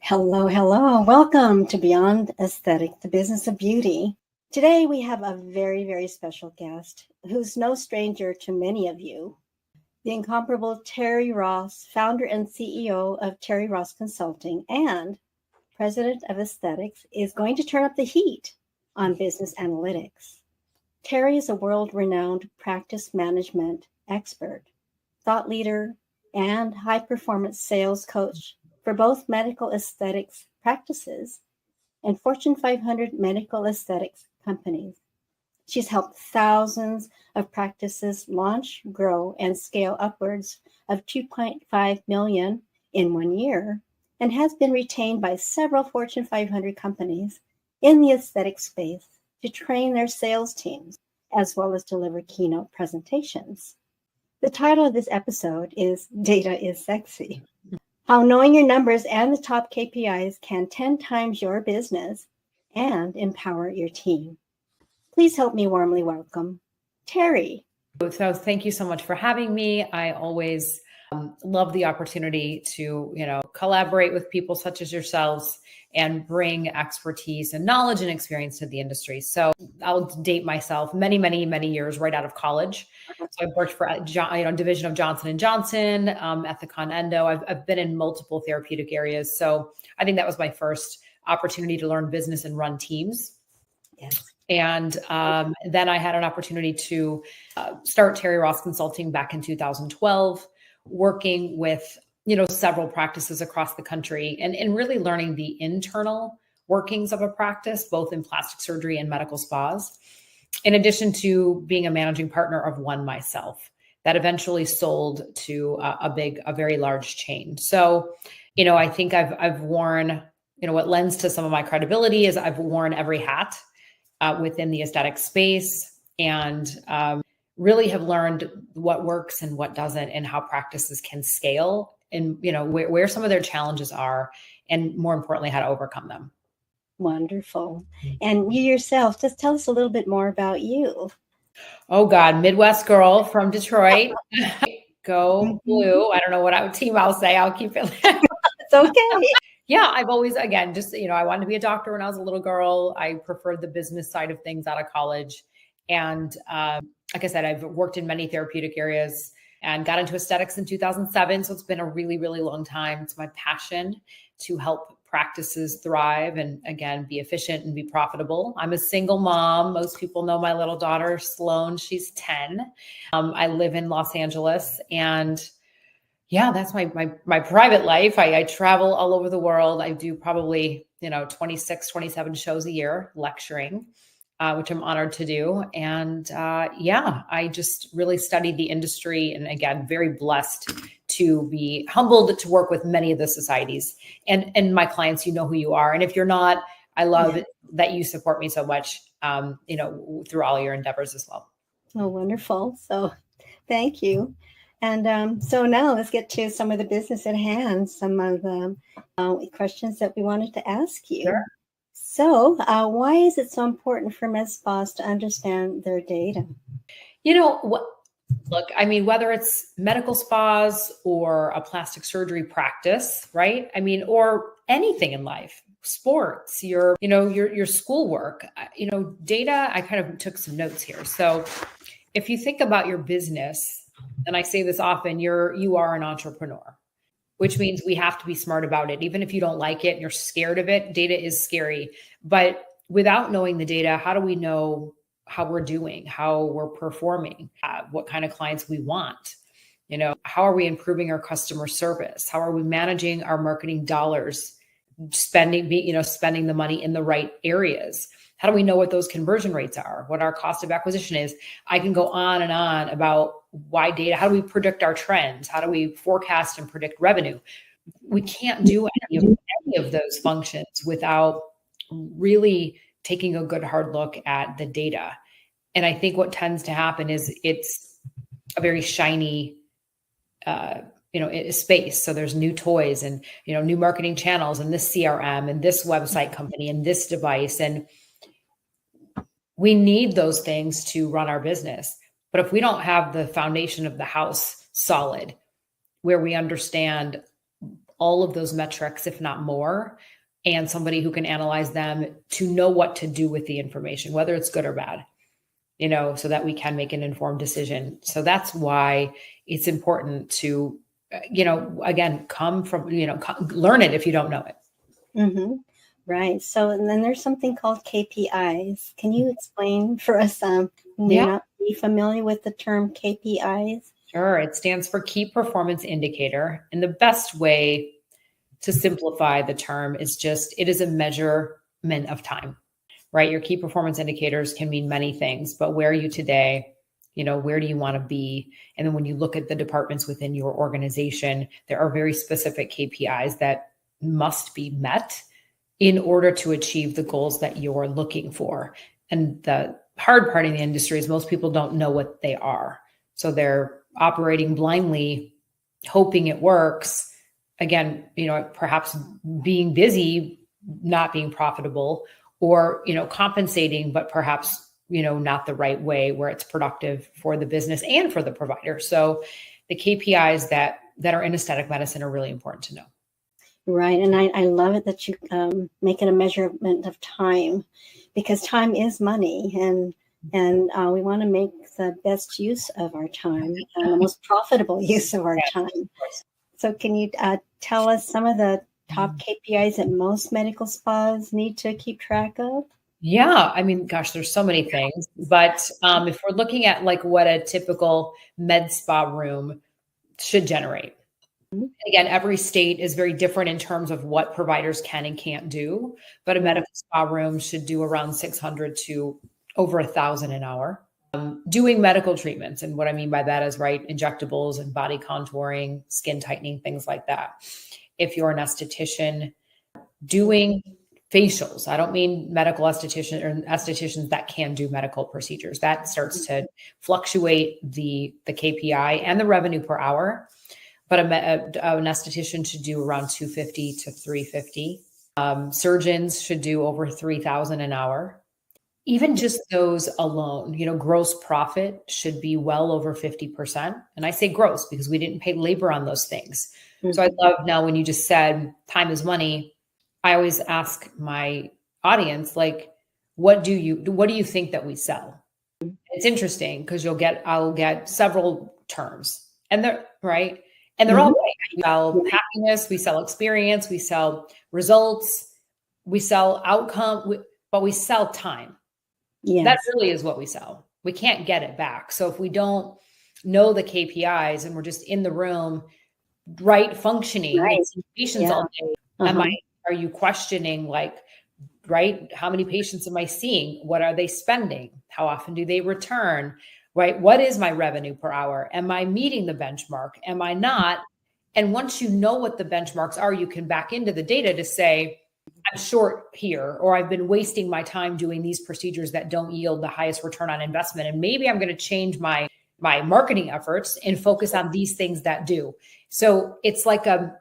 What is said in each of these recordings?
Hello, hello. Welcome to Beyond Aesthetic, the Business of Beauty. Today we have a very, very special guest who's no stranger to many of you. The incomparable Terri Ross, founder and CEO of Terri Ross Consulting and president of Aesthetics, is going to turn up the heat on business analytics. Terri is a world-renowned practice management expert, thought leader, and high-performance sales coach for both medical aesthetics practices and Fortune 500 medical aesthetics companies. She's helped thousands of practices launch, grow, and scale upwards of 2.5 million in 1 year, and has been retained by several Fortune 500 companies in the aesthetic space to train their sales teams, as well as deliver keynote presentations. The title of this episode is Data is Sexy. How knowing your numbers and the top KPIs can 10 times your business and empower your team. Please help me warmly welcome Terri. So thank you so much for having me. I always love the opportunity to, collaborate with people such as yourselves and bring expertise and knowledge and experience to the industry. So I'll date myself many, many, many years right out of college. So I've worked for division of Johnson & Johnson, Ethicon Endo. I've been in multiple therapeutic areas. So I think that was my first opportunity to learn business and run teams. Yes. And then I had an opportunity to start Terri Ross Consulting back in 2012, working with several practices across the country and really learning the internal workings of a practice, both in plastic surgery and medical spas, in addition to being a managing partner of one myself that eventually sold to a very large chain. So, I think I've worn, what lends to some of my credibility is I've worn every hat within the aesthetic space and really have learned what works and what doesn't and how practices can scale and, where some of their challenges are and more importantly, how to overcome them. Wonderful. And you yourself, just tell us a little bit more about you. Oh God, Midwest girl from Detroit. Go blue. I don't know what team I'll say. I'll keep it. It's okay. Yeah, I've always, again, just, I wanted to be a doctor when I was a little girl. I preferred the business side of things out of college. And like I said, I've worked in many therapeutic areas and got into aesthetics in 2007. So it's been a really, really long time. It's my passion to help practices thrive and, again, be efficient and be profitable. I'm a single mom. Most people know my little daughter, Sloan. She's 10. I live in Los Angeles and yeah, that's my private life. I travel all over the world. I do probably, 26, 27 shows a year lecturing, which I'm honored to do. And I just really studied the industry and again, very blessed to be humbled to work with many of the societies and my clients, who you are. And if you're not, I love that you support me so much, through all your endeavors as well. Oh, wonderful. So thank you. And so now let's get to some of the business at hand, some of the questions that we wanted to ask you. Sure. So why is it so important for med spas to understand their data? Look, whether it's medical spas or a plastic surgery practice, right? Or anything in life, sports, your schoolwork, data, I kind of took some notes here. So if you think about your business, and I say this often, you are an entrepreneur, which means we have to be smart about it. Even if you don't like it and you're scared of it, data is scary. But without knowing the data, how do we know how we're doing, how we're performing, what kind of clients we want? How are we improving our customer service? How are we managing our marketing dollars, spending the money in the right areas? How do we know what those conversion rates are, what our cost of acquisition is? I can go on and on about why data, how do we predict our trends? How do we forecast and predict revenue? We can't do any of those functions without really taking a good hard look at the data. And I think what tends to happen is it's a very shiny, space. So there's new toys and, new marketing channels and this CRM and this website company and this device. And we need those things to run our business. But if we don't have the foundation of the house solid, where we understand all of those metrics, if not more, and somebody who can analyze them to know what to do with the information, whether it's good or bad, so that we can make an informed decision. So that's why it's important to, again, come from, learn it if you don't know it. Mm-hmm. Right. So, and then there's something called KPIs. Can you explain for us who may not be familiar with the term KPIs? Sure. It stands for Key Performance Indicator. And the best way to simplify the term is just, it is a measurement of time, right? Your key performance indicators can mean many things, but where are you today? Where do you want to be? And then when you look at the departments within your organization, there are very specific KPIs that must be met in order to achieve the goals that you're looking for. And the hard part in the industry is most people don't know what they are. So they're operating blindly, hoping it works. Again, perhaps being busy, not being profitable, or, compensating, but perhaps, not the right way where it's productive for the business and for the provider. So the KPIs that are in aesthetic medicine are really important to know. Right. And I love it that you make it a measurement of time, because time is money, and we want to make the best use of our time and the most profitable use of our time. So can you tell us some of the top KPIs that most medical spas need to keep track of? Yeah. I mean, gosh, there's so many things, but if we're looking at like what a typical med spa room should generate. Again, every state is very different in terms of what providers can and can't do, but a medical spa room should do around 600 to over 1,000 an hour. Doing medical treatments. And what I mean by that is, right, injectables and body contouring, skin tightening, things like that. If you're an esthetician, doing facials. I don't mean medical esthetician or estheticians that can do medical procedures. That starts to fluctuate the KPI and the revenue per hour. But an esthetician should do around $250 to $350. Surgeons should do over $3,000 an hour. Even just those alone, gross profit should be well over 50%. And I say gross because we didn't pay labor on those things. Mm-hmm. So I love now when you just said time is money, I always ask my audience, like, what do you think that we sell? It's interesting because I'll get several terms, and they're right. And they're all right. We sell happiness, we sell experience, we sell results, we sell outcome, but we sell time. Yes. That really is what we sell. We can't get it back. So if we don't know the KPIs and we're just in the room, right, functioning, patients all day, are you questioning, like, right, how many patients am I seeing? What are they spending? How often do they return? Right? What is my revenue per hour? Am I meeting the benchmark? Am I not? And once you know what the benchmarks are, you can back into the data to say, I'm short here, or I've been wasting my time doing these procedures that don't yield the highest return on investment. And maybe I'm going to change my marketing efforts and focus on these things that do. So it's like a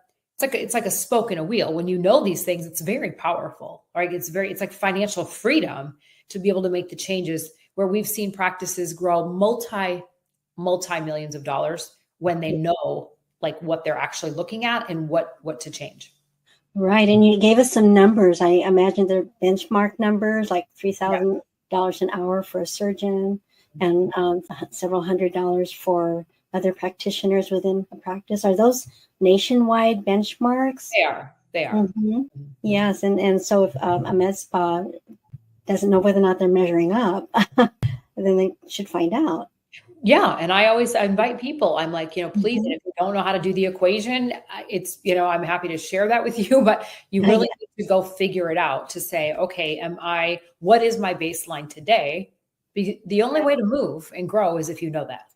spoke in a wheel. When you know these things, it's very powerful, right? It's like financial freedom to be able to make the changes where we've seen practices grow multi-millions of dollars when they know like what they're actually looking at and what to change. Right. And you gave us some numbers. I imagine they're benchmark numbers, like $3,000 an hour for a surgeon and several $100s for other practitioners within a practice. Are those nationwide benchmarks? They are. Mm-hmm. Yes. And so if a med spa doesn't know whether or not they're measuring up, then they should find out. Yeah. And I invite people. I'm like, please, if you don't know how to do the equation, it's, I'm happy to share that with you, but you really need to go figure it out to say, okay, what is my baseline today? The only way to move and grow is if you know that.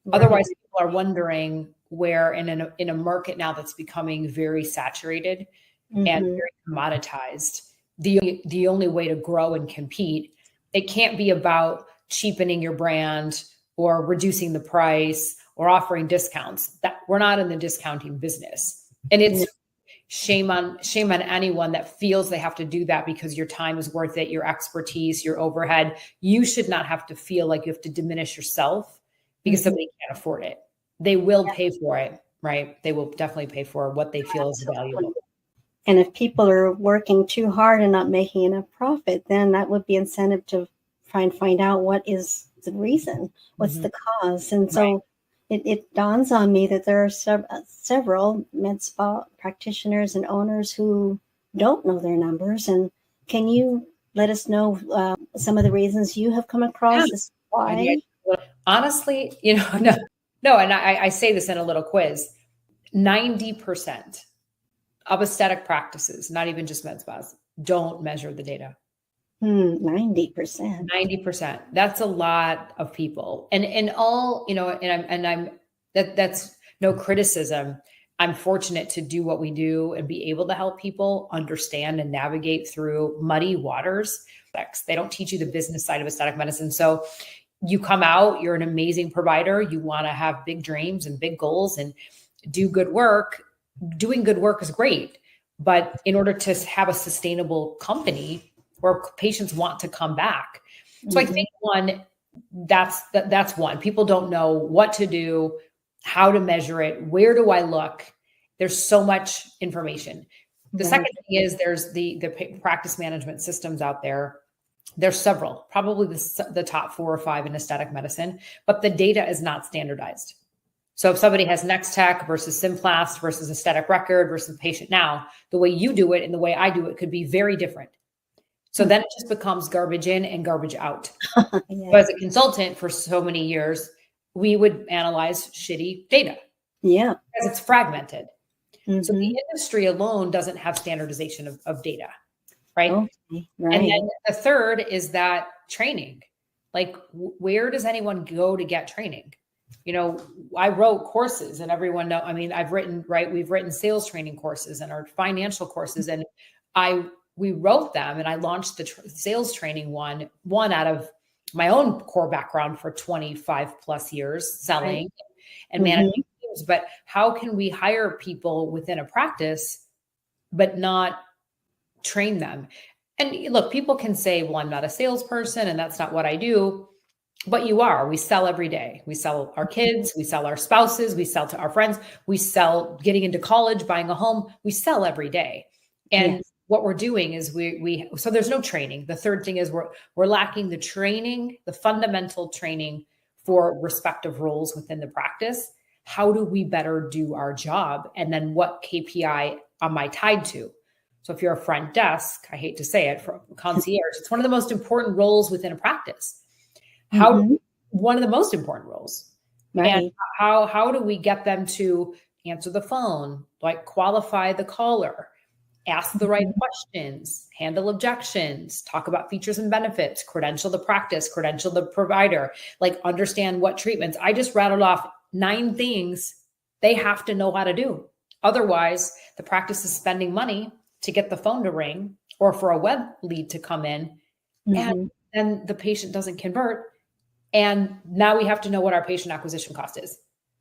Right. Otherwise, people are wondering where in a market now that's becoming very saturated and very commoditized, the only way to grow and compete, it can't be about cheapening your brand or reducing the price or offering discounts. That we're not in the discounting business. And it's shame on anyone that feels they have to do that because your time is worth it, your expertise, your overhead. You should not have to feel like you have to diminish yourself because somebody can't afford it. They will pay for it. right? They will definitely pay for what they feel is valuable. And if people are working too hard and not making enough profit, then that would be incentive to try and find out what is the reason, what's the cause. And so it dawns on me that there are several med spa practitioners and owners who don't know their numbers. And can you let us know some of the reasons you have come across as why? Honestly, no. And I say this in a little quiz, 90% of aesthetic practices, not even just med spas, don't measure the data. 90%. 90%. That's a lot of people. And all, that's no criticism. I'm fortunate to do what we do and be able to help people understand and navigate through muddy waters. They don't teach you the business side of aesthetic medicine. So you come out, you're an amazing provider. You want to have big dreams and big goals and do good work. Doing good work is great. But in order to have a sustainable company where patients want to come back. So I think that's one. People don't know what to do, how to measure it, where do I look? There's so much information. The second thing is there's the practice management systems out there. There's several, probably the top 4 or 5 in aesthetic medicine, but the data is not standardized. So if somebody has Nextech versus Simplast versus Aesthetic Record versus Patient Now, the way you do it and the way I do it could be very different. So then it just becomes garbage in and garbage out. So as a consultant for so many years, we would analyze shitty data. Yeah. Because it's fragmented. So the industry alone doesn't have standardization of data, right? Okay. Right. And then the third is that training. Like, where does anyone go to get training? I wrote courses and everyone know, we've written sales training courses and our financial courses. And we wrote them and I launched the sales training one out of my own core background for 25 plus years selling and managing teams. But how can we hire people within a practice, but not train them? And look, people can say, well, I'm not a salesperson and that's not what I do. But you are. We sell every day. We sell our kids. We sell our spouses. We sell to our friends. We sell getting into college, buying a home. We sell every day. And what we're doing is so there's no training. The third thing is we're lacking the training, the fundamental training for respective roles within the practice. How do we better do our job? And then what KPI am I tied to? So if you're a front desk, I hate to say it, for concierge, it's one of the most important roles within a practice. One of the most important roles. Right. And how do we get them to answer the phone, like qualify the caller, ask the right questions, handle objections, talk about features and benefits, credential the practice, credential the provider, like understand what treatments. I just rattled off 9 things they have to know how to do. Otherwise, the practice is spending money to get the phone to ring or for a web lead to come in. And then the patient doesn't convert. And now we have to know what our patient acquisition cost is.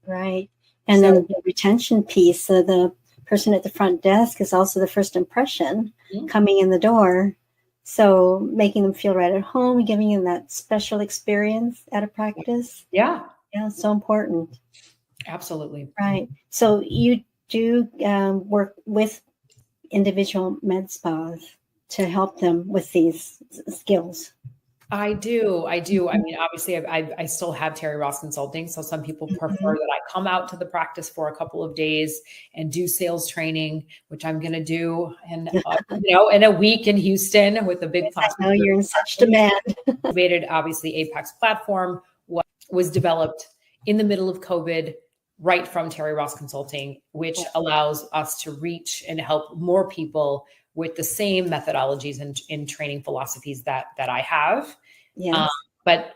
Right. And then the retention piece, the person at the front desk is also the first impression coming in the door. So making them feel right at home, giving them that special experience at a practice. Yeah. Yeah, so important. Absolutely. Right. So you do work with individual med spas to help them with these skills. I do. I mean, obviously, I still have Terri Ross Consulting. So some people prefer that I come out to the practice for a couple of days and do sales training, which I'm going to do, and in a week in Houston with a big platform. I know you're in such demand. Obviously, Apex platform was developed in the middle of COVID, right from Terri Ross Consulting, which allows us to reach and help more people with the same methodologies and training philosophies that I have. Yes. But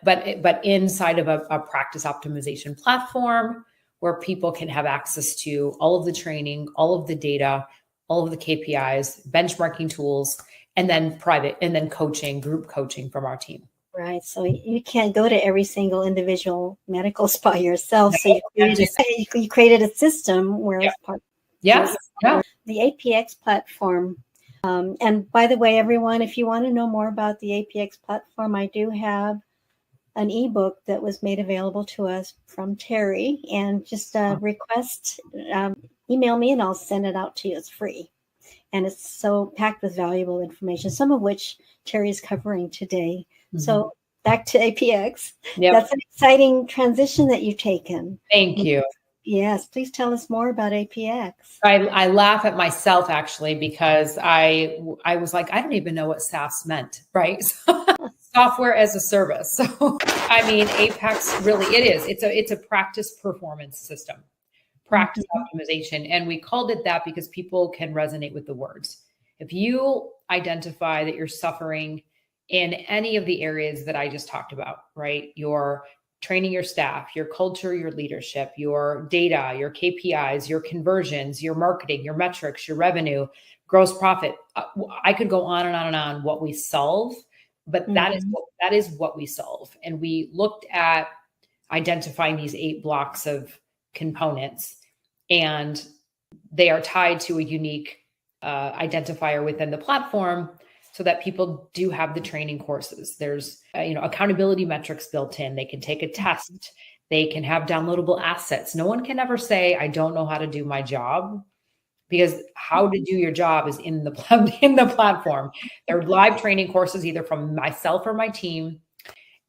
inside of a practice optimization platform where people can have access to all of the training, all of the data, all of the KPIs, benchmarking tools, and then coaching, group coaching from our team. Right. So you can't go to every single individual medical spa yourself. So you created a system where it's part. Yes. Yeah. The APX platform. And by the way, everyone, if you want to know more about the APX platform, I do have an ebook that was made available to us from Terri, and just request, email me and I'll send it out to you. It's free. And it's so packed with valuable information, some of which Terri is covering today. Mm-hmm. So back to APX. Yep. That's an exciting transition that you've taken. Thank you. Yes, please tell us more about APX. I laugh at myself actually, because I was like, I don't even know what SaaS meant, right? Software as a service. So, I mean, Apex really, it's a practice performance system, practice optimization. And we called it that because people can resonate with the words. If you identify that you're suffering in any of the areas that I just talked about, right? You're training your staff, your culture, your leadership, your data, your KPIs, your conversions, your marketing, your metrics, your revenue, gross profit. I could go on and on and on what we solve, but that is what we solve. And we looked at identifying these 8 blocks of components, and they are tied to a unique identifier within the platform, so that people do have the training courses. There's accountability metrics built in. They can take a test. They can have downloadable assets. No one can ever say, I don't know how to do my job, because how to do your job is in the platform. There are live training courses either from myself or my team.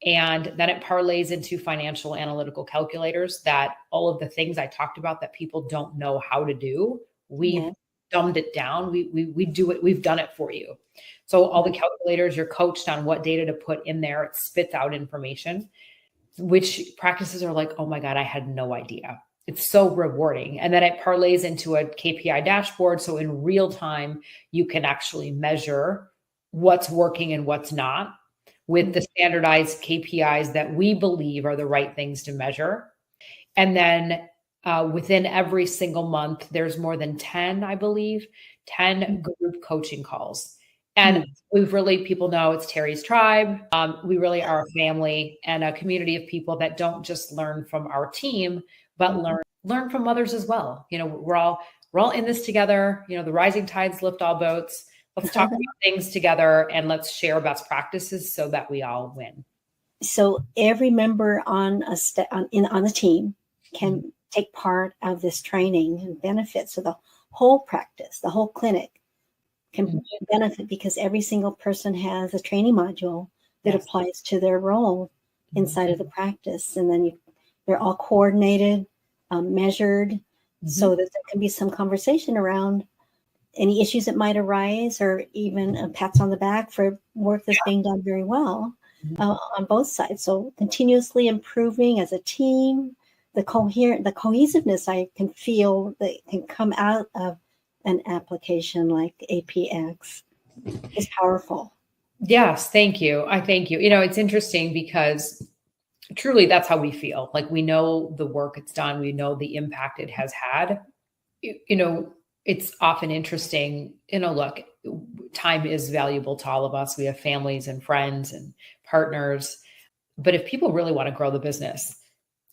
And then it parlays into financial analytical calculators, that all of the things I talked about that people don't know how to do, we've dumbed it down. We do it. We've done it for you. So all the calculators, you're coached on what data to put in there. It spits out information, which practices are like, oh my God, I had no idea. It's so rewarding. And then it parlays into a KPI dashboard. So in real time, you can actually measure what's working and what's not, with the standardized KPIs that we believe are the right things to measure. And then within every single month, there's more than 10 group coaching calls. And people know it's Terri's Tribe. We really are a family and a community of people that don't just learn from our team, but learn from others as well. We're all in this together. The rising tides lift all boats. Let's talk about things together, and let's share best practices so that we all win. So every member on the team can take part of this training and benefit. So the whole practice, the whole clinic can benefit, because every single person has a training module that applies to their role inside of the practice. And then they're all coordinated, measured, so that there can be some conversation around any issues that might arise, or even pats on the back for work that's being done very well on both sides. So continuously improving as a team, the cohesiveness I can feel that can come out of an application like APX is powerful. Yes, thank you. I thank you. It's interesting because truly that's how we feel. Like, we know the work it's done. We know the impact it has had. It's often interesting, look, time is valuable to all of us. We have families and friends and partners. But if people really want to grow the business,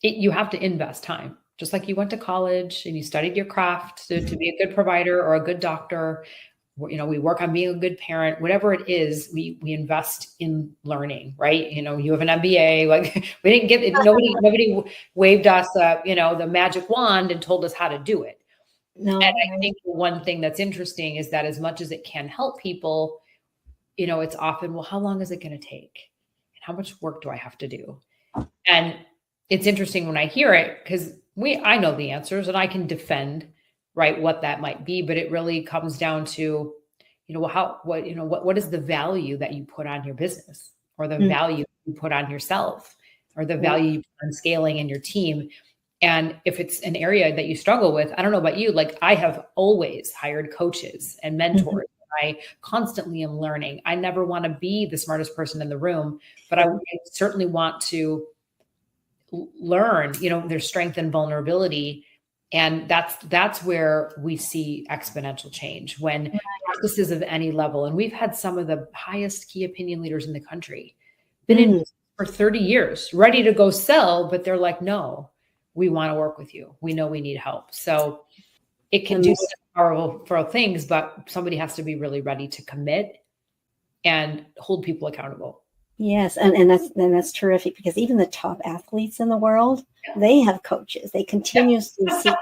you have to invest time. Just like you went to college and you studied your craft to be a good provider or a good doctor. We work on being a good parent, whatever it is, we invest in learning, right? You have an MBA, like we didn't get it. Nobody waved us, the magic wand and told us how to do it. No. And I think one thing that's interesting is that as much as it can help people, it's often, well, how long is it going to take? And how much work do I have to do? And it's interesting when I hear it, because I know the answers and I can defend, right, what that might be, but it really comes down to, what is the value that you put on your business, or the value you put on yourself, or the value you put on scaling in your team. And if it's an area that you struggle with, I don't know about you, like I have always hired coaches and mentors. I constantly am learning. I never want to be the smartest person in the room, but I certainly want to learn, their strength and vulnerability. And that's where we see exponential change when practices of any level. And we've had some of the highest key opinion leaders in the country, been in for 30 years, ready to go sell, but they're like, no, we want to work with you. We know we need help. So it can do some powerful things, but somebody has to be really ready to commit and hold people accountable. Yes, and that's terrific, because even the top athletes in the world, they have coaches. They continuously seek,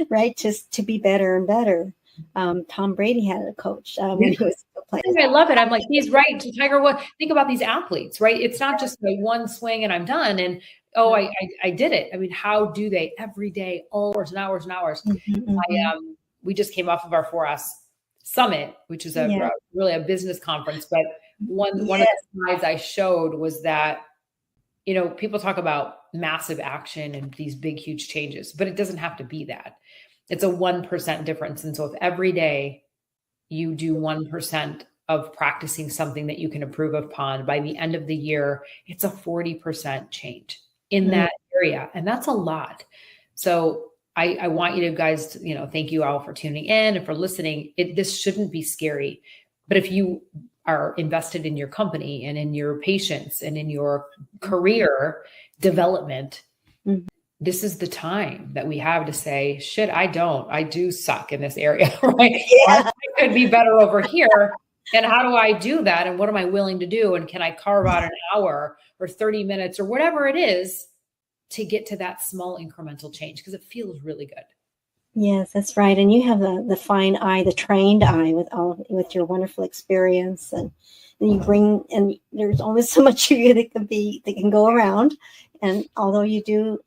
right, to be better and better. Tom Brady had a coach when he was playing. I love it. I'm like, he's right. To Tiger Woods, think about these athletes, right? It's not just like one swing and I'm done. And I did it. I mean, how do they every day, hours and hours and hours? We just came off of our 4S Summit, which is really a business conference. But one of the slides I showed was that, people talk about massive action and these big, huge changes, but it doesn't have to be that. It's a 1% difference. And so if every day you do 1% of practicing something that you can improve upon, by the end of the year, it's a 40% change in that area. And that's a lot. So I want you to guys to, thank you all for tuning in and for listening. This shouldn't be scary, but if you are invested in your company and in your patients and in your career development, this is the time that we have to say, shit, I do suck in this area, right? I could be better over here. And how do I do that? And what am I willing to do? And can I carve out an hour or 30 minutes or whatever it is to get to that small incremental change? Because it feels really good. Yes, that's right. And you have the fine eye, the trained eye with your wonderful experience, and you bring, and there's only so much of you that can go around. And although you do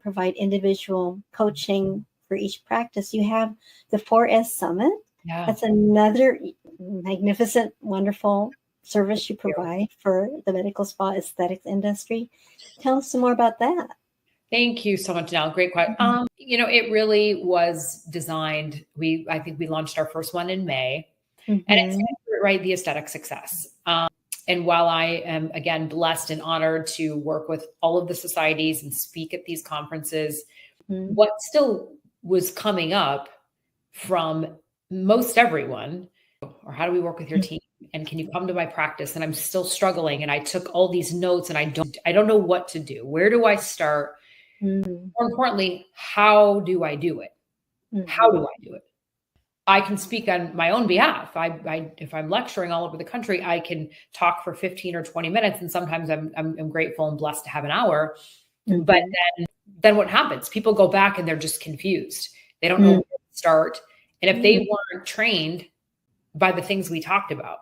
provide individual coaching for each practice, you have the 4S Summit. Yeah. That's another magnificent, wonderful service you provide for the medical spa aesthetics industry. Tell us some more about that. Thank you so much, Janelle. Great question. It really was designed. I think we launched our first one in May, and it's right, the aesthetic success. And while I am, again, blessed and honored to work with all of the societies and speak at these conferences, what still was coming up from most everyone, or how do we work with your team? And can you come to my practice? And I'm still struggling. And I took all these notes and I don't know what to do. Where do I start? More importantly, how do I do it? How do I do it? I can speak on my own behalf. If I'm lecturing all over the country, I can talk for 15 or 20 minutes. And sometimes I'm grateful and blessed to have an hour. But then what happens? People go back and they're just confused. They don't know where to start. And if they weren't trained by the things we talked about,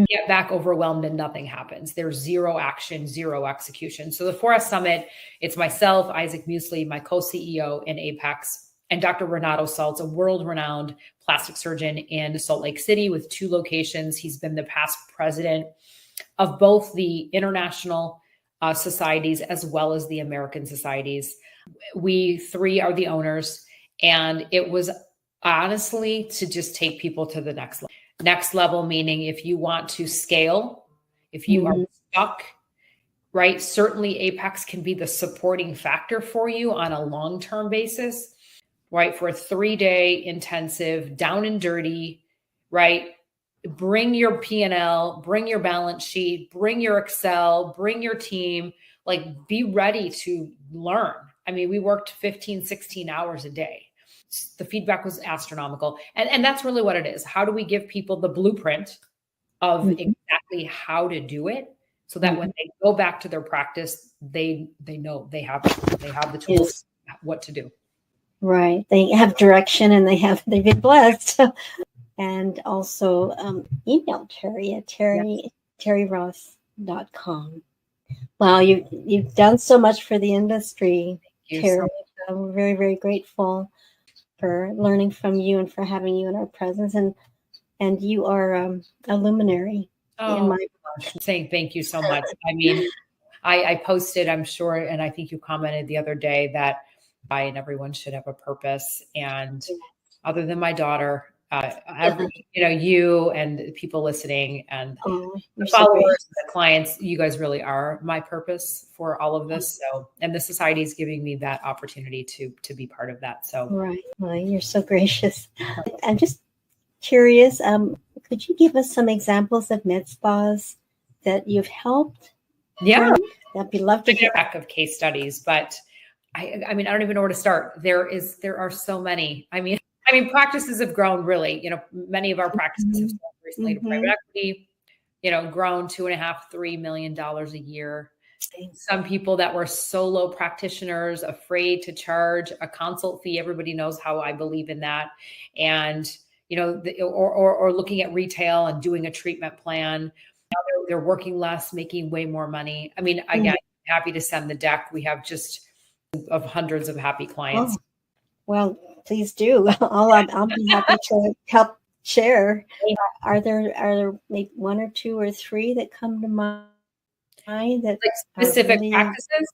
get back overwhelmed and nothing happens. There's zero action, zero execution. So the 4S Summit, it's myself, Isaac Muesli, my co-CEO in Apex, and Dr. Renato Saltz, a world-renowned plastic surgeon in Salt Lake City with 2 locations. He's been the past president of both the international societies as well as the American societies. We 3 are the owners, and it was honestly to just take people to the next level. Next level, meaning if you want to scale, if you are stuck, right? Certainly Apex can be the supporting factor for you on a long-term basis, right? For a 3-day intensive, down and dirty, right? Bring your P&L, bring your balance sheet, bring your Excel, bring your team, like be ready to learn. I mean, we worked 15, 16 hours a day. The feedback was astronomical. And that's really what it is. How do we give people the blueprint of exactly how to do it so that when they go back to their practice, they know they have the tools, what to do. Right. They have direction and they've been blessed. And also email Terri at terriross.com. Wow, you've done so much for the industry, Terri. I'm very, very grateful for learning from you and for having you in our presence. And you are a luminary in my gosh, saying thank you so much. I mean, I posted, I'm sure, and I think you commented the other day that I and everyone should have a purpose. And other than my daughter, you and people listening and the followers, the clients, you guys really are my purpose for all of this. So, and the society is giving me that opportunity to be part of that. So, right. Well, you're so gracious. I'm just curious. Could you give us some examples of med spas that you've helped? Yeah, I'd be love to hear back of case studies, but I mean, I don't even know where to start. There are so many. I mean, practices have grown really, many of our practices have sold recently to private equity. grown $2.5, $3 million a year. Some people that were solo practitioners, afraid to charge a consult fee. Everybody knows how I believe in that. And, or looking at retail and doing a treatment plan. They're working less, making way more money. I mean, again, happy to send the deck. We have just of hundreds of happy clients. Oh, well, please do. I'll be happy to help share. Are there maybe one or two or three that come to mind that like specific really practices?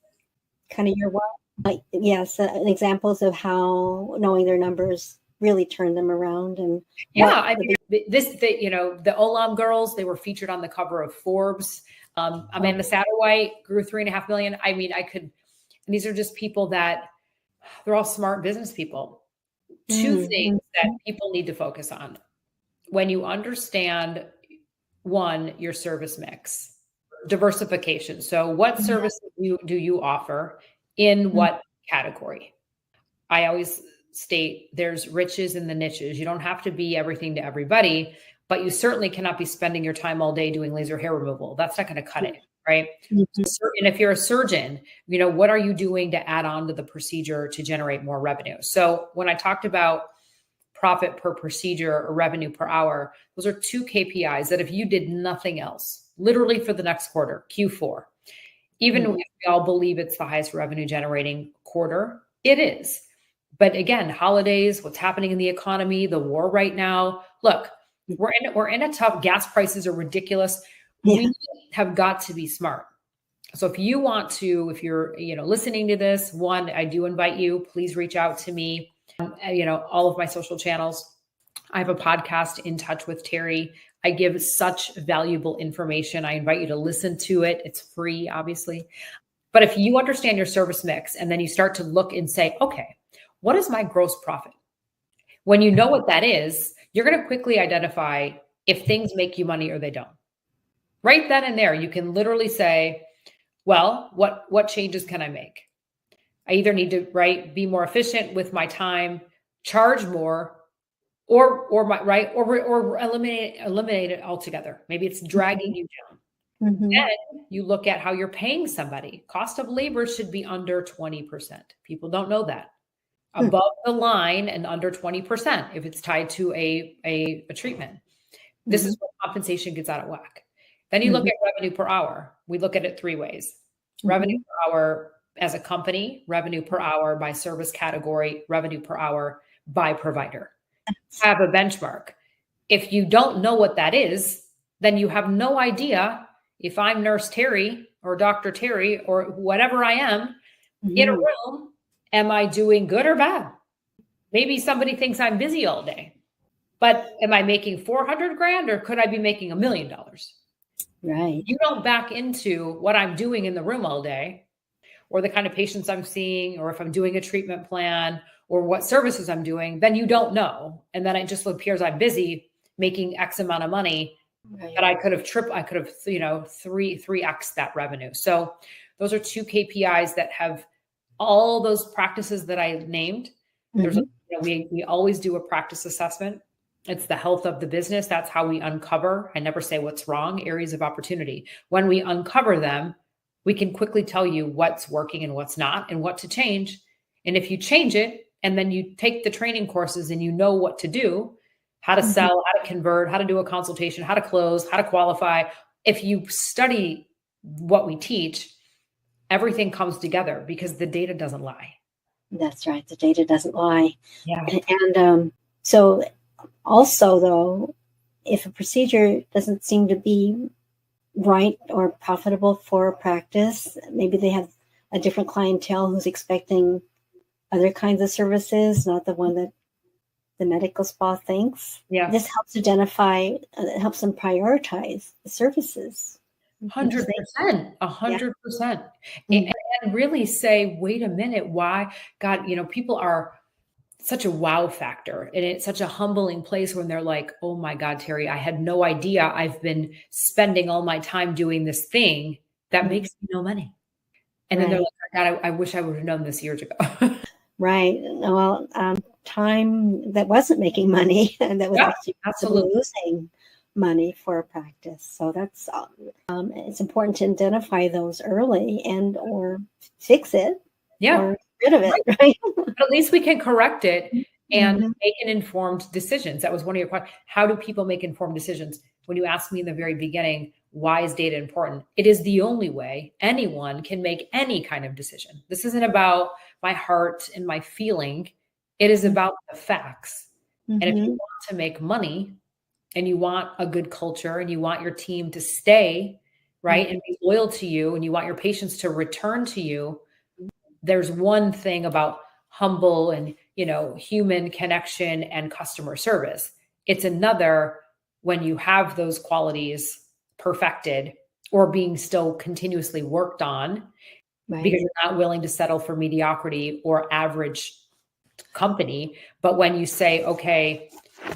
Kind of your what? Yes, examples of how knowing their numbers really turned them around. And the Olam girls, they were featured on the cover of Forbes. Amanda Satterwhite grew $3.5 million. I mean, and these are just people that they're all smart business people. Two things that people need to focus on. When you understand, one, your service mix, diversification. So what services do you offer in what category? I always state there's riches in the niches. You don't have to be everything to everybody, but you certainly cannot be spending your time all day doing laser hair removal. That's not going to cut it, right? And if you're a surgeon, what are you doing to add on to the procedure to generate more revenue? So when I talked about profit per procedure or revenue per hour, those are two KPIs that if you did nothing else, literally for the next quarter, Q4, even if we all believe it's the highest revenue generating quarter, it is. But again, holidays, what's happening in the economy, the war right now. Look, we're in a tough, gas prices are ridiculous. We have got to be smart. So if you're, listening to this, one, I do invite you, please reach out to me. All of my social channels. I have a podcast, In Touch with Terri. I give such valuable information. I invite you to listen to it. It's free, obviously. But if you understand your service mix and then you start to look and say, okay, what is my gross profit? When you know what that is, you're going to quickly identify if things make you money or they don't. Right then and there, you can literally say, well, what changes can I make? I either need to be more efficient with my time, charge more, or eliminate it altogether. Maybe it's dragging you down. Then you look at how you're paying somebody. Cost of labor should be under 20%. People don't know that. Above the line and under 20% if it's tied to a treatment. This is where compensation gets out of whack. Then you look at revenue per hour. We look at it three ways. Revenue per hour as a company, revenue per hour by service category, revenue per hour by provider. Have a benchmark. If you don't know what that is, then you have no idea if I'm Nurse Terri or Dr. Terri or whatever I am in a room, am I doing good or bad? Maybe somebody thinks I'm busy all day, but am I making 400 grand or could I be making $1 million? Right. You don't back into what I'm doing in the room all day or the kind of patients I'm seeing, or if I'm doing a treatment plan or what services I'm doing, then you don't know. And then it just appears I'm busy making X amount of money that I could have 3x that revenue. So those are two KPIs that have all those practices that I named. There's we always do a practice assessment. It's the health of the business. That's how we uncover. I never say what's wrong, areas of opportunity. When we uncover them, we can quickly tell you what's working and what's not and what to change. And if you change it, and then you take the training courses and you know what to do, how to sell, how to convert, how to do a consultation, how to close, how to qualify. If you study what we teach, everything comes together because the data doesn't lie. That's right. The data doesn't lie. Yeah. And so also, though, if a procedure doesn't seem to be right or profitable for a practice, maybe they have a different clientele who's expecting other kinds of services, not the one that the medical spa thinks. Yeah. This helps identify, helps them prioritize the services. 100%, 100%. And really say, wait a minute, why? God, people are such a wow factor. And it's such a humbling place when they're like, oh my God, Terri, I had no idea I've been spending all my time doing this thing that makes me no money. And then they're like, God, I wish I would have known this years ago. Right. Well, time that wasn't making money and that was actually absolutely losing money for a practice. So that's it's important to identify those early and or fix it or get rid of it, right? But at least we can correct it and Mm-hmm. make an informed decisions. That was one of your questions. How do people make informed decisions? When you asked me in the very beginning, why is data important? It is the only way anyone can make any kind of decision. This isn't about my heart and my feeling. It is about the facts. And if you Mm-hmm. want to make money and you want a good culture and you want your team to stay, right, and be loyal to you, and you want your patients to return to you, there's one thing about humble and, human connection and customer service. It's another when you have those qualities perfected or being still continuously worked on, Right. because you're not willing to settle for mediocrity or average company. But when you say, okay,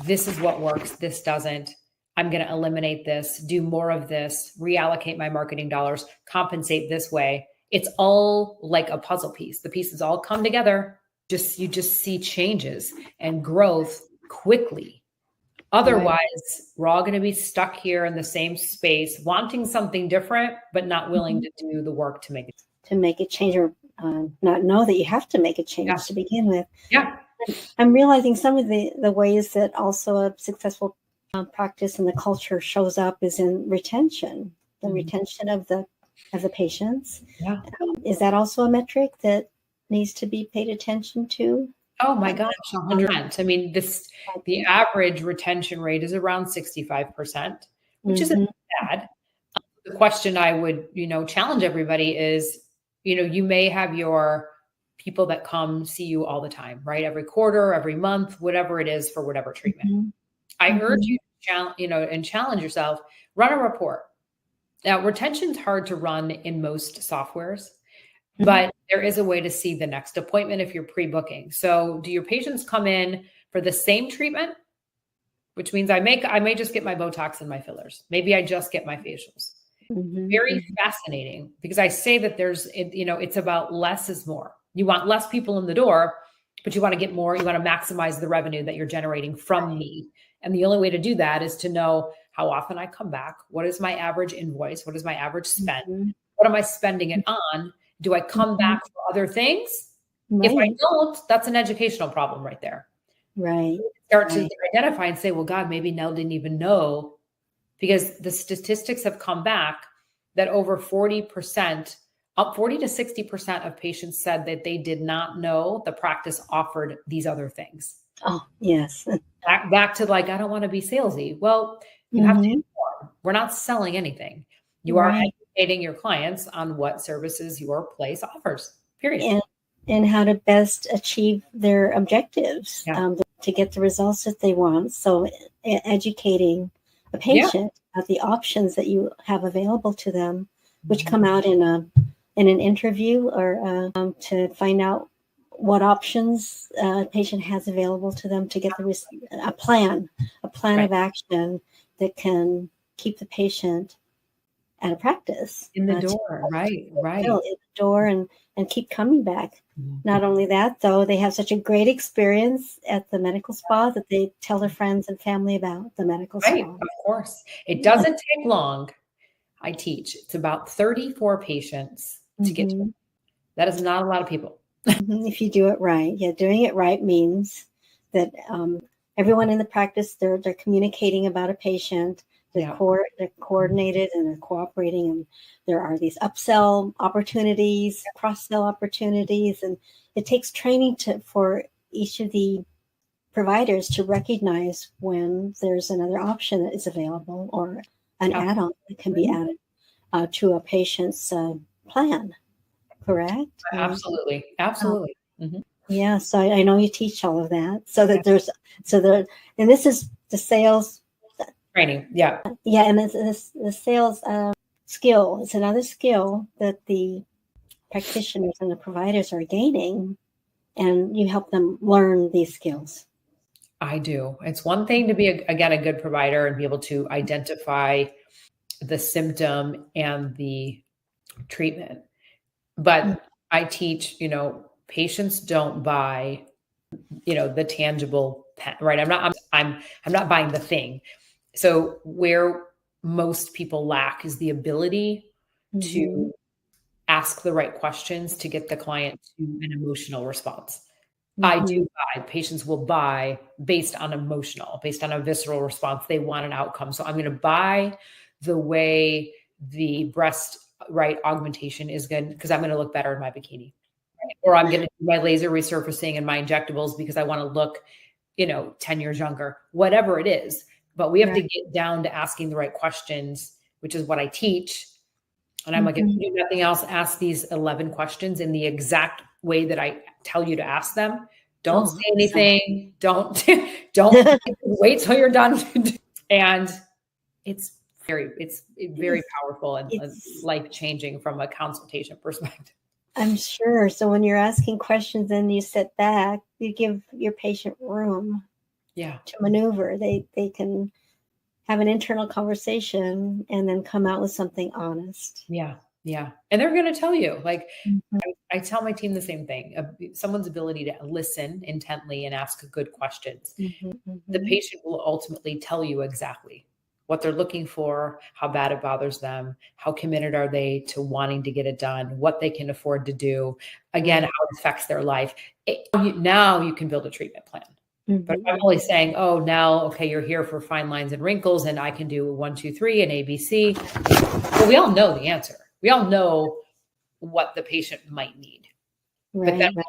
this is what works, this doesn't, I'm going to eliminate this, do more of this, reallocate my marketing dollars, compensate this way. It's all like a puzzle piece. The pieces all come together. You just see changes and growth quickly. Otherwise, we're all going to be stuck here in the same space, wanting something different, but not willing to do the work to make it. Change, or not know that you have to make a change to begin with. Yeah. I'm realizing some of the ways that also a successful practice and the culture shows up is in retention, the retention of the patients. Yeah. Is that also a metric that needs to be paid attention to? Oh my gosh, 100%. I mean, the average retention rate is around 65%, which isn't bad. The question I would, challenge everybody is, you may have your people that come see you all the time, right? Every quarter, every month, whatever it is for whatever treatment. I urge you to challenge yourself, run a report. Now, retention's hard to run in most softwares, but there is a way to see the next appointment if you're pre-booking. So do your patients come in for the same treatment, which means I may just get my Botox and my fillers. Maybe I just get my facials. Very fascinating, because I say that it's about less is more. You want less people in the door, but you want to get more. You want to maximize the revenue that you're generating from me. And the only way to do that is to know how often I come back. What is my average invoice? What is my average spend? What am I spending it on? Do I come back for other things? If I don't, that's an educational problem right there. Right. Start to identify and say, well, God, maybe Nell didn't even know, because the statistics have come back that over 40%, up 40 to 60% of patients said that they did not know the practice offered these other things. Oh, yes. Back to I don't want to be salesy. Well, you have to inform. We're not selling anything. You are educating your clients on what services your place offers, period. And how to best achieve their objectives to get the results that they want. So educating a patient about the options that you have available to them, which come out in an interview, or to find out what options a patient has available to them to get a plan of action that can keep the patient at a practice in the door, right, in the door, and keep coming back. Not only that, though, they have such a great experience at the medical spa that they tell their friends and family about the medical spa. Of course. It doesn't take long. I teach. It's about 34 patients to get to it. That is not a lot of people. If you do it right. Yeah, doing it right means that everyone in the practice, they're communicating about a patient. They're coordinated and they're cooperating, and there are these upsell opportunities, cross-sell opportunities, and it takes training for each of the providers to recognize when there's another option that is available, or an add-on that can be added to a patient's plan. Correct? Absolutely. Yeah, so I know you teach all of that, so that and this is the sales training. And it's the sales skill. It's another skill that the practitioners and the providers are gaining, and you help them learn these skills. I do. It's one thing to be a good provider and be able to identify the symptom and the treatment, but I teach, patients don't buy, the tangible, right? I'm not buying the thing. So where most people lack is the ability to ask the right questions to get the client to an emotional response. I do buy, patients will buy based on based on a visceral response. They want an outcome. So I'm going to buy the way the breast augmentation is good because I'm going to look better in my bikini. Right? Or I'm going to do my laser resurfacing and my injectables because I want to look, 10 years younger, whatever it is. But we have to get down to asking the right questions, which is what I teach. And I'm like, if you do nothing else, ask these 11 questions in the exact way that I tell you to ask them. Don't say anything. Don't wait till you're done. And it's very powerful and life-changing from a consultation perspective. I'm sure. So when you're asking questions and you sit back, you give your patient room to maneuver. They can have an internal conversation and then come out with something honest. Yeah. Yeah. And they're going to tell you, like, I tell my team the same thing. Someone's ability to listen intently and ask good questions. The patient will ultimately tell you exactly what they're looking for, how bad it bothers them, how committed are they to wanting to get it done, what they can afford to do, again, how it affects their life. Now you can build a treatment plan. But I'm only saying, okay, you're here for fine lines and wrinkles, and I can do 1, 2, 3 and ABC. Well, we all know the answer. We all know what the patient might need. But then we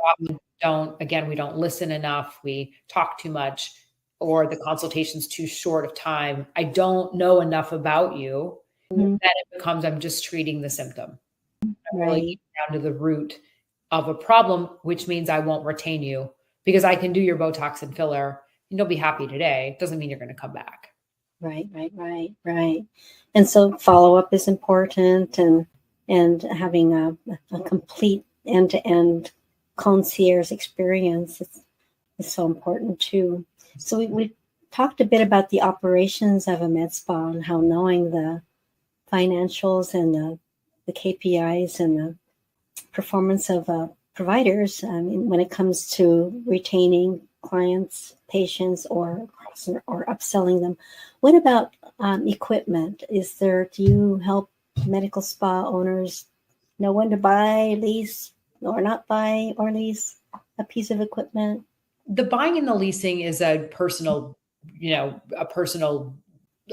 often we don't listen enough. We talk too much, or the consultation's too short of time. I don't know enough about you. Then it becomes, I'm just treating the symptom. I'm really getting down to the root of a problem, which means I won't retain you. Because I can do your Botox and filler and you'll be happy today. Doesn't mean you're going to come back. Right. And so follow-up is important, and having a complete end-to-end concierge experience is so important too. So we talked a bit about the operations of a med spa and how knowing the financials and the KPIs and the performance of providers, when it comes to retaining clients, patients, or upselling them. What about equipment? Do you help medical spa owners know when to buy, lease, or not buy or lease a piece of equipment? The buying and the leasing is a personal,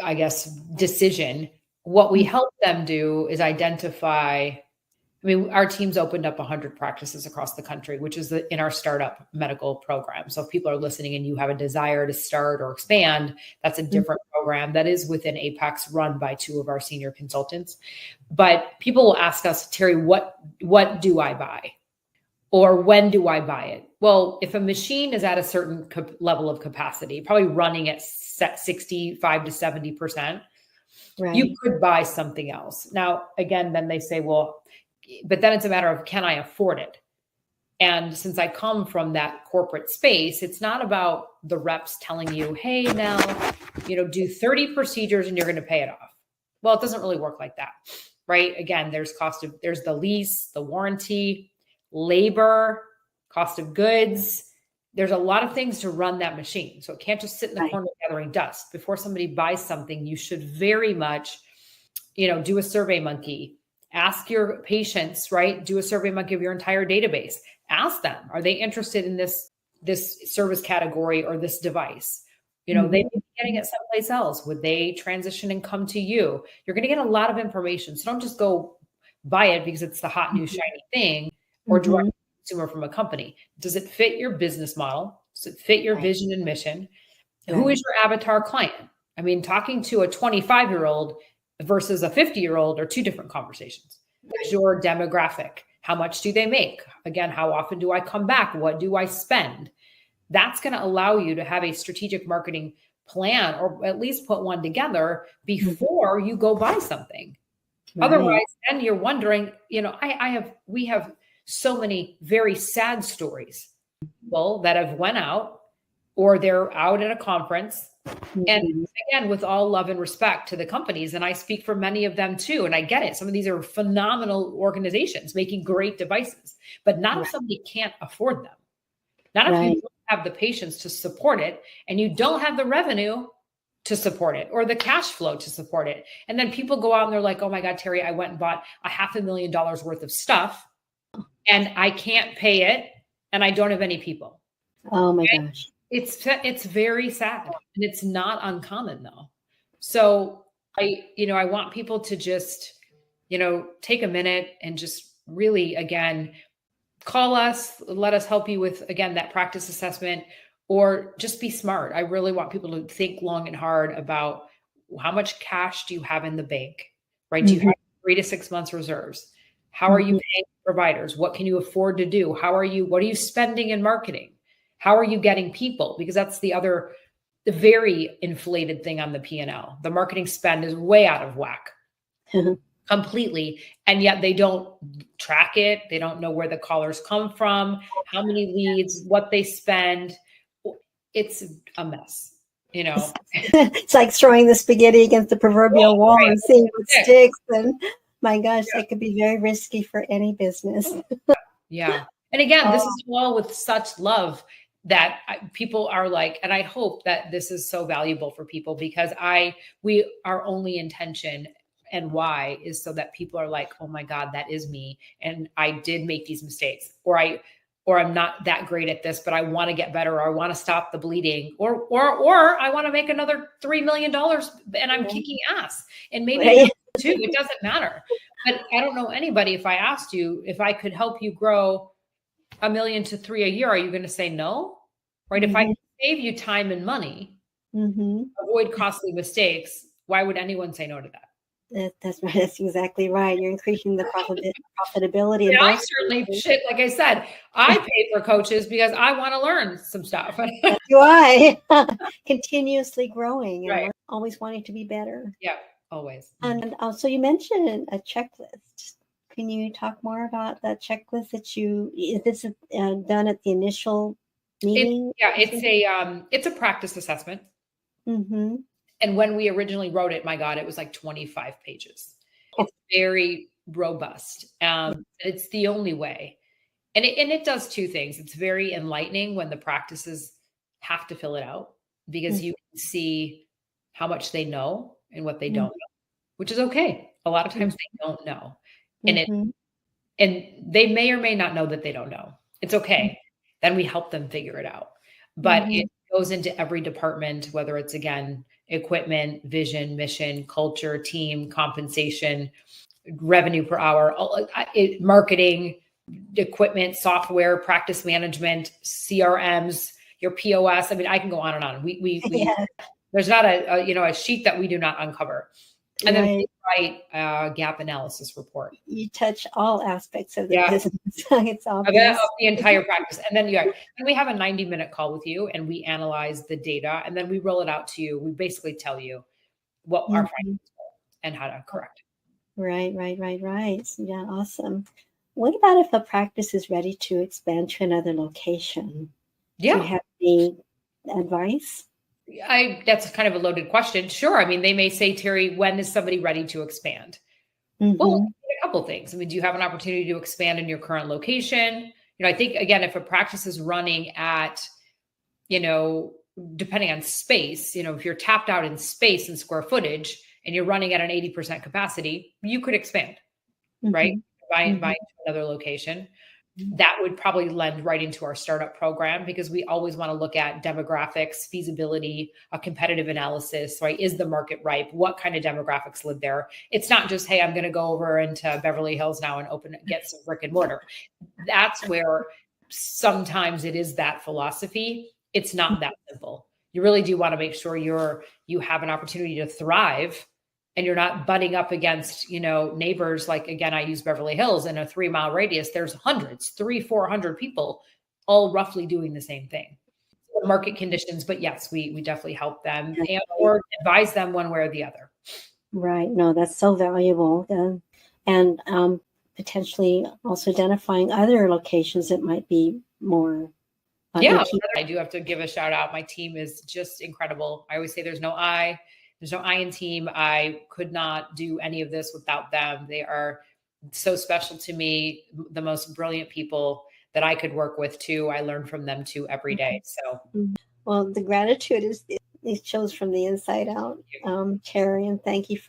I guess, decision. What we help them do is identify. Our team's opened up 100 practices across the country, which is in our startup medical program. So if people are listening and you have a desire to start or expand, that's a different program that is within Apex, run by 2 of our senior consultants. But people will ask us, Terri, what do I buy? Or when do I buy it? Well, if a machine is at a certain level of capacity, probably running at 65 to 70%, you could buy something else. Now, again, then they say, well, but then it's a matter of, can I afford it? And since I come from that corporate space, it's not about the reps telling you, hey, now, do 30 procedures and you're going to pay it off. Well, it doesn't really work like that, right? Again, there's the lease, the warranty, labor, cost of goods. There's a lot of things to run that machine. So it can't just sit in the corner gathering dust. Before somebody buys something, you should very much, do a survey monkey. Ask your patients, right? Do a survey monkey of your entire database. Ask them, are they interested in this service category or this device? They may be getting it someplace else. Would they transition and come to you? You're going to get a lot of information. So don't just go buy it because it's the hot new shiny thing or direct to consumer from a company. Does it fit your business model? Does it fit your vision and mission? Who is your avatar client? Talking to a 25-year-old versus a 50-year-old are 2 different conversations. What's your demographic? How much do they make? Again, how often do I come back? What do I spend? That's going to allow you to have a strategic marketing plan, or at least put one together before you go buy something. Otherwise, then you're wondering, we have so many very sad stories. People that have went out, or they're out at a conference. And again, with all love and respect to the companies, and I speak for many of them too, and I get it. Some of these are phenomenal organizations making great devices, but not if somebody can't afford them. Not if you don't have the patients to support it and you don't have the revenue, to support it, or the cash flow to support it. And then people go out and they're like, oh my God, Terri, I went and bought $500,000 worth of stuff and I can't pay it and I don't have any people. Oh my gosh. It's very sad, and it's not uncommon though. So I want people to just, take a minute and just really, again, call us, let us help you with, again, that practice assessment, or just be smart. I really want people to think long and hard about how much cash do you have in the bank, right? Do you have 3 to 6 months reserves? How are you paying providers? What can you afford to do? What are you spending in marketing? How are you getting people? Because that's the very inflated thing on the P&L. The marketing spend is way out of whack. Completely. And yet they don't track it. They don't know where the callers come from, how many leads, what they spend. It's a mess, It's like throwing the spaghetti against the proverbial wall and seeing what sticks. And my gosh, that could be very risky for any business. Yeah. And again, this is all with such love that people are like, and I hope that this is so valuable for people, because our only intention and why is so that people are like, oh my God, that is me. And I did make these mistakes, or I'm not that great at this, but I want to get better, or I want to stop the bleeding, or I want to make another $3 million and I'm kicking ass, and maybe too, it doesn't matter. But I don't know anybody, if I asked you if I could help you grow $1 million to $3 million a year, are you going to say no? Right? If I can save you time and money, avoid costly mistakes, why would anyone say no to that? That's right. That's exactly right. You're increasing the profitability. And I certainly, like I said, I pay for coaches because I want to learn some stuff. That's why. Continuously growing and right. Always wanting to be better. Yeah, always. And so you mentioned a checklist. Can you talk more about that checklist is this done at the initial meeting? It's a practice assessment. Mm-hmm. And when we originally wrote it, my God, it was like 25 pages. It's very robust. It's the only way. And it does two things. It's very enlightening when the practices have to fill it out, because you can see how much they know and what they don't know, which is okay. A lot of times they don't know. And they may or may not know that they don't know. It's okay. Then we help them figure it out. But it goes into every department, whether it's, again, equipment, vision, mission, culture, team, compensation, revenue per hour, marketing, equipment, software, practice management, CRMs, your POS. I mean, I can go on and on. There's not a sheet that we do not uncover. And then we write a gap analysis report. You touch all aspects of the business. It's obvious. Of the entire practice. And then we have a 90-minute call with you, and we analyze the data, and then we roll it out to you. We basically tell you what our findings are and how to correct it. Right. Yeah, awesome. What about if a practice is ready to expand to another location? Yeah. Do you have any advice? That's kind of a loaded question. Sure. I mean, they may say, Terri, when is somebody ready to expand? Well, a couple of things. I mean, do you have an opportunity to expand in your current location? I think, again, if a practice is running at, depending on space, if you're tapped out in space and square footage and you're running at an 80% capacity, you could expand, right? By to another location. That would probably lend right into our startup program, because we always want to look at demographics, feasibility, a competitive analysis, right? Is the market ripe? What kind of demographics live there? It's not just, hey, I'm going to go over into Beverly Hills now and get some brick and mortar. That's where sometimes it is that philosophy. It's not that simple. You really do want to make sure you have an opportunity to thrive, and you're not butting up against, neighbors. Like, again, I use Beverly Hills. In a 3-mile radius, there's hundreds, 300-400 people all roughly doing the same thing. Market conditions, but yes, we definitely help them or advise them one way or the other. Right. No, that's so valuable. And potentially also identifying other locations that might be more. I do have to give a shout out. My team is just incredible. I always say there's no I in team. I could not do any of this without them. They are so special to me, the most brilliant people that I could work with too. I learn from them too every day. So, well, the gratitude is It shows from the inside out, Terri, and thank you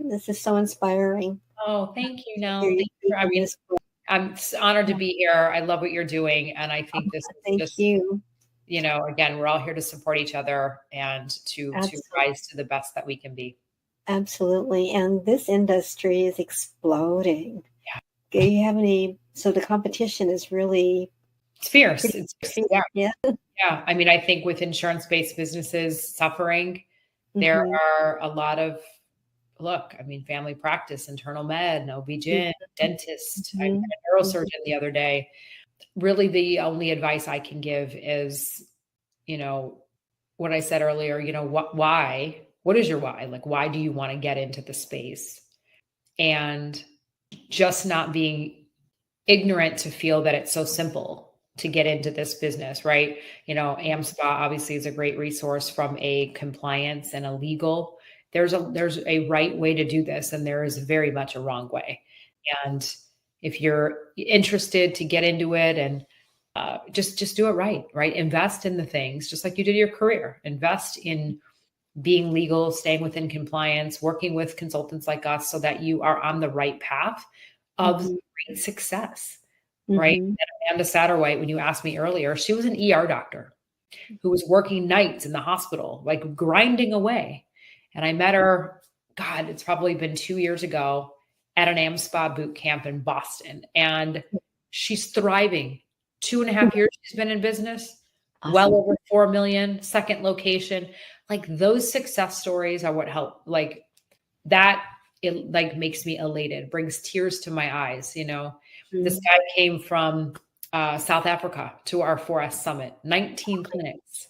this is so inspiring. Oh, thank you, To Nell. hear you Thank you. speak in this way. I'm honored to be here. I love what you're doing. And I think this is Thank just, you. again, we're all here to support each other and to Absolutely. rise to the best that we can be. Absolutely. And this industry is exploding. Yeah. Do you have so the competition is really It's fierce. It's fierce. yeah. Yeah. Yeah. I mean, I think with insurance-based businesses suffering, there are a lot of, family practice, internal med, OB-GYN, dentist. I met a neurosurgeon the other day. Really, the only advice I can give is, what I said earlier, why? What is your why? Like, why do you want to get into the space? And just not being ignorant to feel that it's so simple to get into this business, right? AmSpa obviously is a great resource from a compliance and a legal. There's a right way to do this, and there is very much a wrong way. And if you're interested to get into it and just do it right? Invest in the things, just like you did your career. Invest in being legal, staying within compliance, working with consultants like us so that you are on the right path of great success, right? And Amanda Satterwhite, when you asked me earlier, she was an ER doctor who was working nights in the hospital, like grinding away. And I met her, God, it's probably been 2 years ago at an AmSpa boot camp in Boston. And she's thriving. 2.5 years she's been in business, Awesome. Well over 4 million, second location. Like those success stories are what help. Like that, it like makes me elated, brings tears to my eyes. This guy came from South Africa to our 4S Summit, 19 clinics.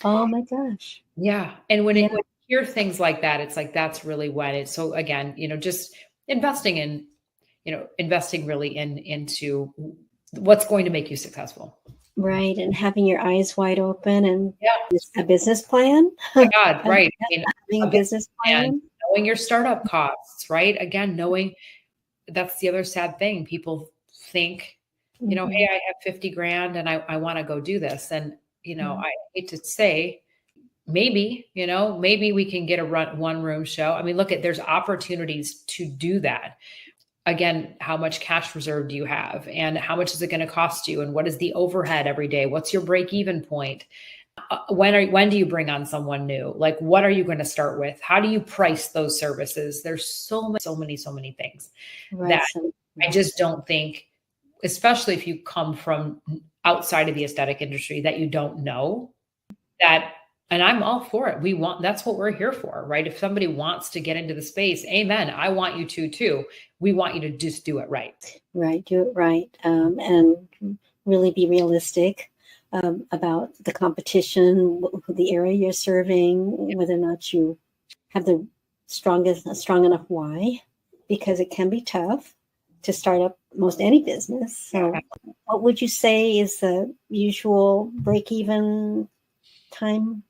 Oh my gosh. Yeah. And when you hear things like that, it's like, that's really when it's, so again, just investing really into what's going to make you successful. Right. And having your eyes wide open and a business plan. Oh my God, right. Having a business plan. Knowing your startup costs, right? Again, knowing that's the other sad thing. People think, hey, I have 50 grand and I want to go do this. And, I hate to say, maybe we can get a one room show. I mean, there's opportunities to do that. Again, how much cash reserve do you have and how much is it going to cost you? And what is the overhead every day? What's your break even point? When do you bring on someone new? Like, what are you going to start with? How do you price those services? There's so many things that I just don't think, especially if you come from outside of the aesthetic industry, that you don't know that. And I'm all for it. That's what we're here for, right? If somebody wants to get into the space, amen. I want you to too. We want you to just do it right. Right. Do it right. And really be realistic about the competition, the area you're serving, whether or not you have a strong enough why, because it can be tough to start up most any business. So what would you say is the usual break-even timeline,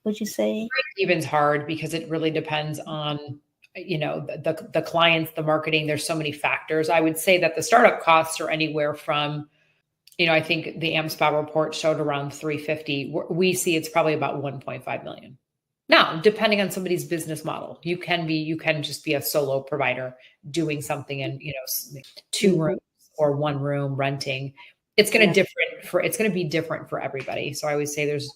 would you say? Break-even's hard because it really depends on, the clients, the marketing. There's so many factors. I would say that the startup costs are anywhere from, I think the AmSpa report showed around 350. We see it's probably about 1.5 million. Now, depending on somebody's business model, you can just be a solo provider doing something in, 2 rooms or 1 room renting. It's going to be different for everybody. So I always say there's,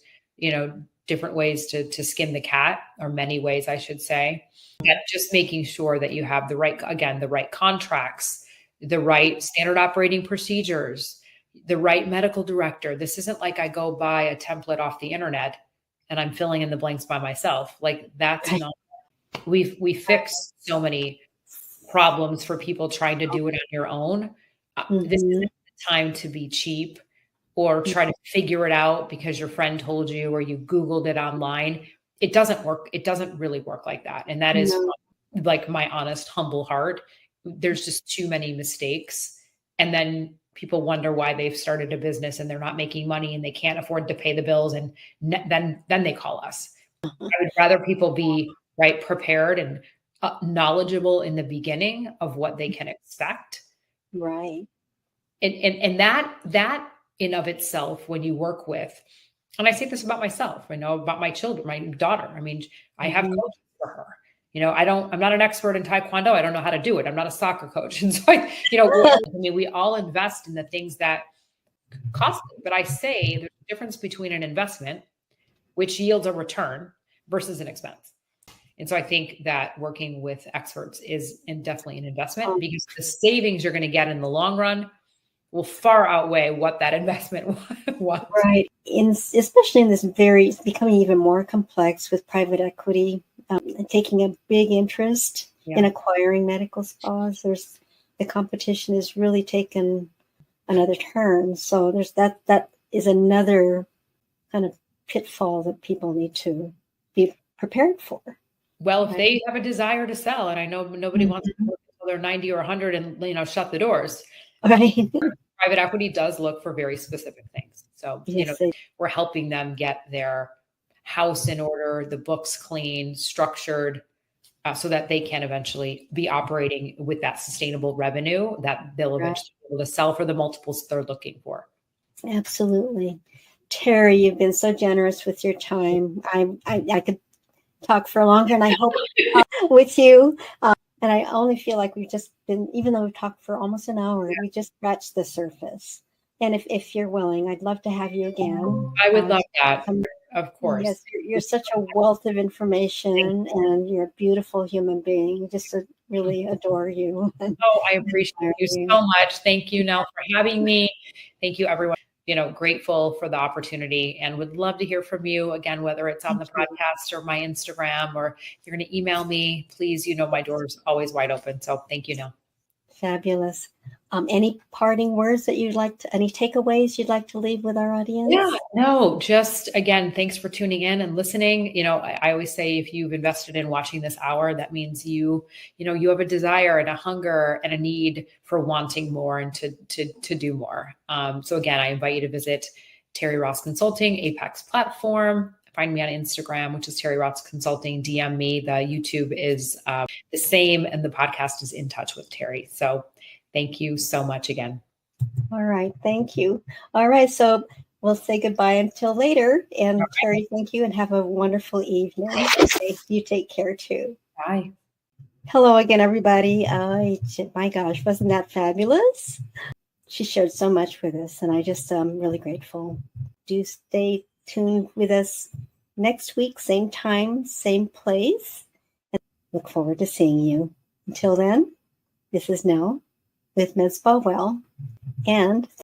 different ways to skin the cat, or many ways, I should say. That just making sure that you have the right contracts, the right standard operating procedures, the right medical director. This isn't like I go buy a template off the internet and I'm filling in the blanks by myself. Like that's not, we fix so many problems for people trying to do it on your own. This isn't the time to be cheap or try to figure it out because your friend told you or you Googled it online. It doesn't work. It doesn't really work like that. And that is like my honest, humble heart. There's just too many mistakes. And then people wonder why they've started a business and they're not making money and they can't afford to pay the bills. And then they call us. I would rather people be prepared and knowledgeable in the beginning of what they can expect. Right. And that in of itself, when you work with And I say this about myself, I know about my children, my daughter. I mean, I have coaches for her. I'm not an expert in Taekwondo. I don't know how to do it. I'm not a soccer coach. And so we all invest in the things that cost me. But I say there's a difference between an investment, which yields a return, versus an expense. And so I think that working with experts is definitely an investment, because the savings you're going to get in the long run will far outweigh what that investment was. Right. Especially in this it's becoming even more complex with private equity taking a big interest in acquiring medical spas. The competition has really taken another turn. So there's that is another kind of pitfall that people need to be prepared for. Well, if they have a desire to sell, and I know nobody wants to work until they're 90 or 100 and shut the doors. Right. Private equity does look for very specific things. So, we're helping them get their house in order, the books clean, structured, so that they can eventually be operating with that sustainable revenue that they'll eventually be able to sell for the multiples they're looking for. Absolutely. Terri, you've been so generous with your time. I could talk for longer, and I hope with you. And I only feel like we've just been, even though we've talked for almost an hour, we just scratched the surface. And if you're willing, I'd love to have you again. I would love that. Of course. Yes, you're such a wealth of information, and you're a beautiful human being. We just really adore you. Oh, I appreciate you so much. Thank you, Nell, for having me. Thank you, everyone. Grateful for the opportunity, and would love to hear from you again, whether it's on the podcast or my Instagram, or if you're going to email me, please, my door is always wide open. So thank you, Nell. Fabulous. Any parting words that any takeaways you'd like to leave with our audience? Yeah, no, just again, thanks for tuning in and listening. I always say, if you've invested in watching this hour, that means you have a desire and a hunger and a need for wanting more and to do more. So again, I invite you to visit Terri Ross Consulting, Apex platform. Find me on Instagram, which is Terri Ross Consulting. DM me. The YouTube is the same, and the podcast is In Touch with Terri. So thank you so much again. All right. Thank you. All right. So we'll say goodbye until later. And Terri, thank you, and have a wonderful evening. You take care too. Bye. Hello again, everybody. My gosh, wasn't that fabulous? She shared so much with us, and I just am really grateful. Do stay tuned with us next week, same time, same place. And look forward to seeing you. Until then, this is Nell with Med Spa Well, and